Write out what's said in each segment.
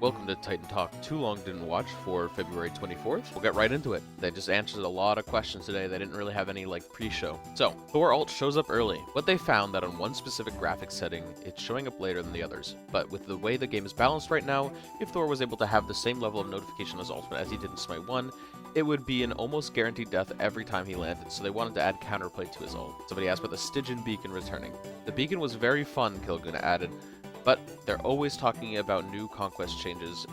Welcome to Titan Talk. Too long didn't watch for February 24th. We'll get right into it. They just answered a lot of questions today. They didn't really have any pre-show. So, Thor ult shows up early, but they found that on one specific graphics setting, it's showing up later than the others. But with the way the game is balanced right now, if Thor was able to have the same level of notification as Ultimate as he did in Smite 1, it would be an almost guaranteed death every time he landed, so they wanted to add counterplay to his ult. Somebody asked about the Stygian beacon returning. The beacon was very fun, Kilguna added, but they're always talking about new conquest changes,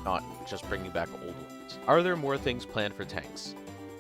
not just bringing back old ones. Are there more things planned for tanks?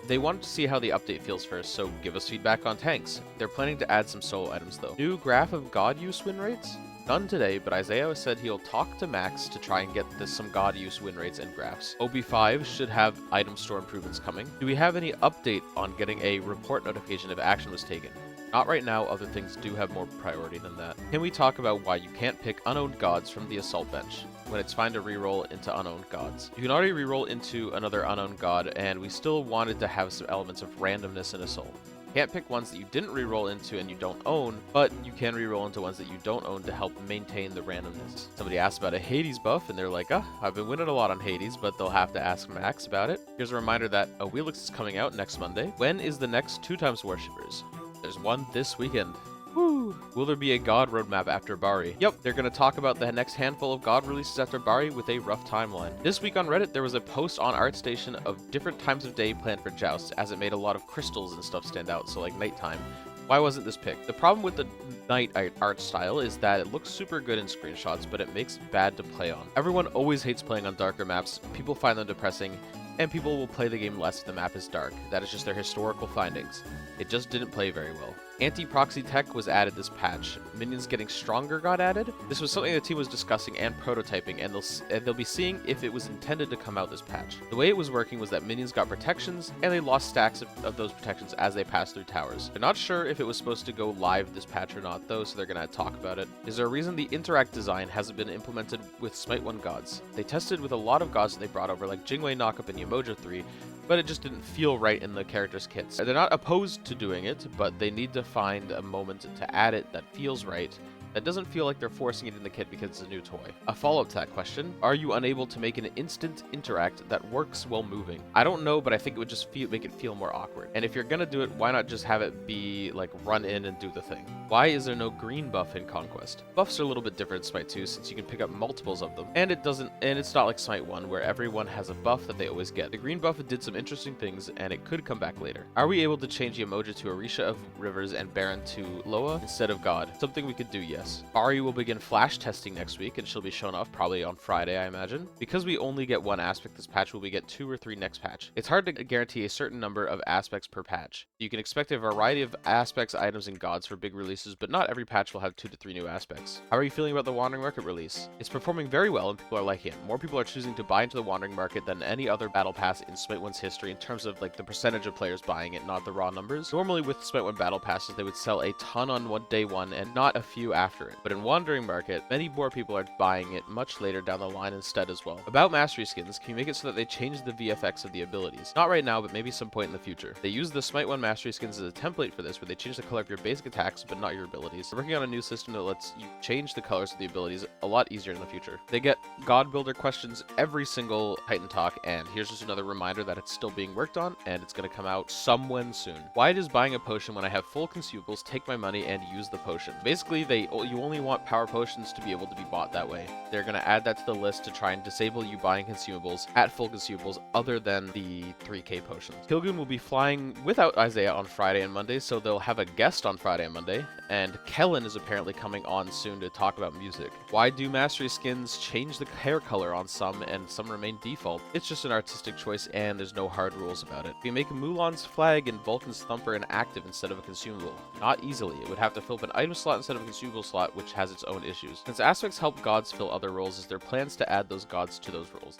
They wanted to see how the update feels first, so give us feedback on tanks. They're planning to add some solo items though. New graph of god use win rates? None today, but Isaiah said he'll talk to Max to try and get some god use win rates and graphs. OB5 should have item store improvements coming. Do we have any update on getting a report notification if action was taken? Not right now, other things do have more priority than that. Can we talk about why you can't pick unowned gods from the assault bench when it's fine to reroll into unowned gods? You can already reroll into another unowned god, and we still wanted to have some elements of randomness in assault. Can't pick ones that you didn't reroll into and you don't own, but you can reroll into ones that you don't own to help maintain the randomness. Somebody asked about a Hades buff, and they're like, I've been winning a lot on Hades, but they'll have to ask Max about it. Here's a reminder that a Wheelix is coming out next Monday. When is the next 2x Worshippers? There's one this weekend. Woo! Will there be a god roadmap after Bari? Yep, they're going to talk about the next handful of god releases after Bari with a rough timeline. This week on Reddit, there was a post on ArtStation of different times of day planned for Joust, as it made a lot of crystals and stuff stand out, so like nighttime. Why wasn't this picked? The problem with the night art style is that it looks super good in screenshots, but it makes it bad to play on. Everyone always hates playing on darker maps, people find them depressing, and people will play the game less if the map is dark. That is just their historical findings. It just didn't play very well. Anti-proxy tech was added this patch. Minions getting stronger got added. This was something the team was discussing and prototyping, and they'll be seeing if it was intended to come out this patch. The way it was working was that minions got protections, and they lost stacks of those protections as they passed through towers. They're not sure if it was supposed to go live this patch or not though, so they're gonna talk about it. Is there a reason the interact design hasn't been implemented with Smite 1 gods? They tested with a lot of gods that they brought over, like Jingwei Knockup and Yamoja 3, but it just didn't feel right in the characters' kits. They're not opposed to doing it, but they need to find a moment to add it that feels right, that doesn't feel like they're forcing it in the kit because it's a new toy. A follow-up to that question, are you unable to make an instant interact that works while moving? I don't know, but I think it would just make it feel more awkward. And if you're gonna do it, why not just have it be like run in and do the thing? Why is there no green buff in Conquest? Buffs are a little bit different in Smite 2 since you can pick up multiples of them, and it's not like Smite 1 where everyone has a buff that they always get. The green buff did some interesting things, and it could come back later. Are we able to change Yamoja to Orisha of Rivers and Baron to Loa instead of God? Something we could do, yes. Bari will begin flash testing next week, and she'll be shown off probably on Friday, I imagine. Because we only get one aspect this patch, will we get 2 or 3 next patch? It's hard to guarantee a certain number of aspects per patch. You can expect a variety of aspects, items, and gods for big releases, but not every patch will have 2 to 3 new aspects. How are you feeling about the Wandering Market release? It's performing very well, and people are liking it. More people are choosing to buy into the Wandering Market than any other battle pass in Smite 1's history in terms of the percentage of players buying it, not the raw numbers. Normally with Smite 1 battle passes, they would sell a ton on day 1 and not a few after it. But in Wandering Market, many more people are buying it much later down the line instead as well. About mastery skins, can you make it so that they change the VFX of the abilities? Not right now, but maybe some point in the future. They use the Smite 1 mastery skins as a template for this, where they change the color of your basic attacks, but not your abilities. They're working on a new system that lets you change the colors of the abilities a lot easier in the future. They get God Builder questions every single Titan Talk, and here's just another reminder that it's still being worked on, and it's going to come out somewhen soon. Why does buying a potion when I have full consumables take my money and use the potion? Basically, you only want power potions to be able to be bought that way. They're going to add that to the list to try and disable you buying consumables at full consumables other than the 3k potions. Kilgoon will be flying without Isaiah on Friday and Monday, so they'll have a guest on Friday and Monday, and Kellen is apparently coming on soon to talk about music. Why do mastery skins change the hair color on some and some remain default? It's just an artistic choice and there's no hard rules about it. We make Mulan's flag and Vulcan's thumper an active instead of a consumable. Not easily. It would have to fill up an item slot instead of a consumable slot, which has its own issues. Since aspects help gods fill other roles, is there plans to add those gods to those roles?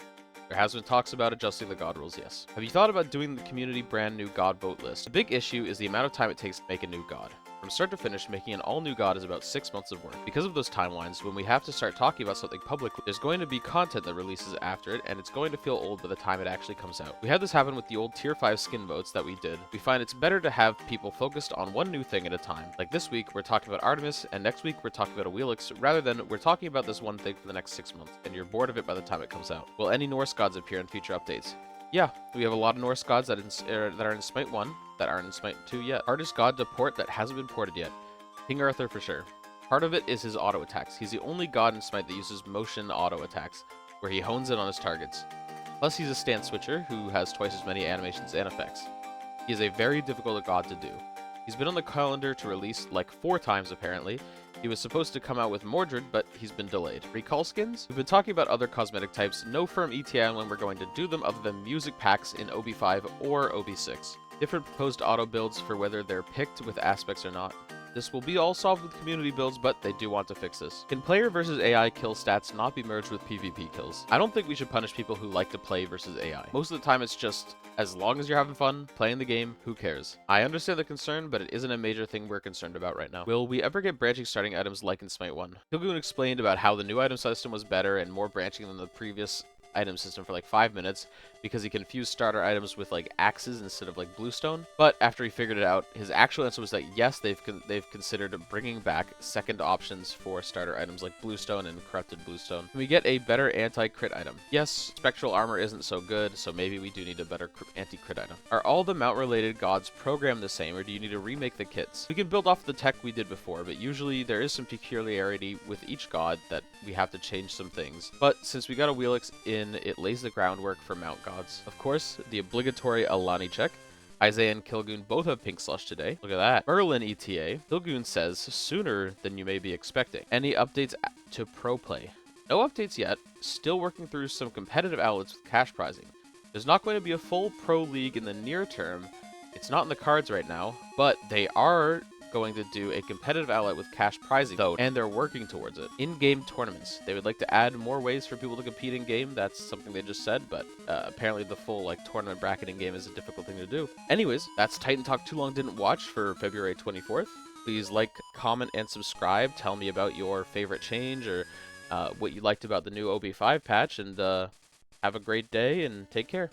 There has been talks about adjusting the god rules, yes. Have you thought about doing the community brand new god vote list? The big issue is the amount of time it takes to make a new god. From start to finish, making an all-new god is about 6 months of work. Because of those timelines, when we have to start talking about something publicly, there's going to be content that releases after it, and it's going to feel old by the time it actually comes out. We had this happen with the old tier 5 skin votes that we did. We find it's better to have people focused on one new thing at a time. Like this week, we're talking about Artemis, and next week, we're talking about a Wheelix, rather than we're talking about this one thing for the next 6 months, and you're bored of it by the time it comes out. Will any Norse gods appear in future updates? Yeah, we have a lot of Norse gods that are in Smite 1 that aren't in Smite 2 yet. Hardest god to port that hasn't been ported yet. King Arthur for sure. Part of it is his auto attacks. He's the only god in Smite that uses motion auto attacks, where he hones in on his targets. Plus he's a stance switcher who has twice as many animations and effects. He is a very difficult god to do. He's been on the calendar to release like 4 times apparently. He was supposed to come out with Mordred, but he's been delayed. Recall skins? We've been talking about other cosmetic types, no firm ETA on when we're going to do them other than music packs in OB5 or OB6. Different proposed auto builds for whether they're picked with aspects or not. This will be all solved with community builds, but they do want to fix this. Can player versus AI kill stats not be merged with PvP kills? I don't think we should punish people who like to play versus AI. Most of the time it's just, as long as you're having fun, playing the game, who cares? I understand the concern, but it isn't a major thing we're concerned about right now. Will we ever get branching starting items like in Smite 1? Kilgoon explained about how the new item system was better and more branching than the previous item system for like 5 minutes because he confused starter items with like axes instead of like bluestone. But after he figured it out, his actual answer was that yes, they've considered bringing back second options for starter items like bluestone and corrupted bluestone. Can we get a better anti-crit item? Yes, spectral armor isn't so good, so maybe we do need a better anti-crit item. Are all the mount related gods programmed the same, or do you need to remake the kits? We can build off the tech we did before, but usually there is some peculiarity with each god that we have to change some things. But since we got a Wheelix in, it lays the groundwork for mount gods. Of course, the obligatory Alani check. Isaiah and Kilgoon both have pink slush today. Look at that. Merlin ETA. Kilgoon says, sooner than you may be expecting. Any updates to pro play? No updates yet. Still working through some competitive outlets with cash prizing. There's not going to be a full pro league in the near term. It's not in the cards right now, but they are going to do a competitive outlet with cash prizing though, and they're working towards it. In-game tournaments. They would like to add more ways for people to compete in-game. That's something they just said, but apparently the full like tournament bracketing game is a difficult thing to do. Anyways, that's Titan Talk Too Long Didn't Watch for February 24th. Please like, comment, and subscribe. Tell me about your favorite change or what you liked about the new OB5 patch, and have a great day and take care.